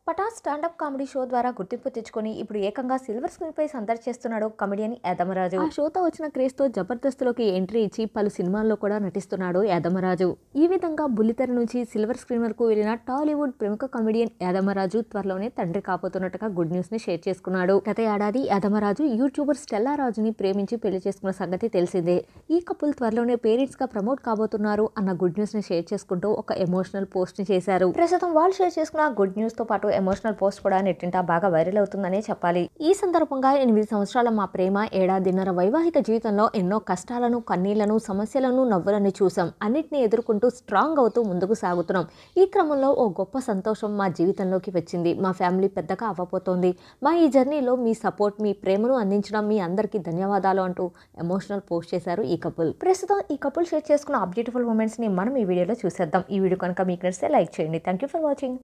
Pataas stand up comedy show ద్వారా గుర్తింపు తెచ్చుకొని ఇప్పుడు ఏకంగా సిల్వర్ స్క్రీన్ పై సందడి చేస్తున్నాడు కమెడియన్ యాదమరాజు. ఆ షోతో వచ్చిన క్రేజ్ తో జబర్దస్త్లోకి ఎంట్రీ ఇచ్చి పలు సినిమాల్లో కూడా నటిస్తున్నాడు యాదమరాజు. ఈ విధంగా బుల్లితెర నుంచి సిల్వర్ స్క్రీన్ వరకు వెళ్లిన టాలీవుడ్ ప్రముఖ కమెడియన్ యాదమరాజు త్వరలోనే తండ్రి కాబోతున్నట్టుగా గుడ్ న్యూస్ ని షేర్ చేసుకున్నాడు. గత ఏడాది యాదమరాజు యూట్యూబర్ స్టెల్లా రాజుని ప్రేమించి పెళ్లి చేసుకున్న సంగతి తెలిసిందే. ఈ కపుల్ త్వరలోనే పేరెంట్స్ గా ప్రమోట్ కాబోతున్నారు అన్న గుడ్ న్యూస్ ని షేర్ చేసుకుంటూ ఒక ఎమోషనల్ పోస్ట్ ని చేశారు. ప్రస్తుతం వాళ్ళు షేర్ చేసుకున్న గుడ్ న్యూస్ తో పాటు ఎమోషనల్ పోస్ట్ కూడా నెట్టింట బాగా వైరల్ అవుతుందనే చెప్పాలి. ఈ సందర్భంగా 8 సంవత్సరాల మా ప్రేమ ఏడాదిన్నర వైవాహిక జీవితంలో ఎన్నో కష్టాలను, కన్నీళ్లను, సమస్యలను, నవ్వులను చూసాం. అన్నిటినీ ఎదుర్కొంటూ స్ట్రాంగ్ అవుతూ ముందుకు సాగుతున్నాం. ఈ క్రమంలో ఓ గొప్ప సంతోషం మా జీవితంలోకి వచ్చింది. మా ఫ్యామిలీ పెద్దగా అవ్వబోతోంది. మా ఈ జర్నీలో మీ సపోర్ట్, మీ ప్రేమను అందించడం మీ అందరికీ ధన్యవాదాలు అంటూ ఎమోషనల్ పోస్ట్ చేశారు ఈ కపుల్. ప్రస్తుతం ఈ కపుల్ షేర్ చేసుకున్న బ్యూటిఫుల్ మూమెంట్స్ ని మనం ఈ వీడియోలో చూసేద్దాం. ఈ వీడియో కనుక మీకు నచ్చితే లైక్ చేయండి. Thank you for watching.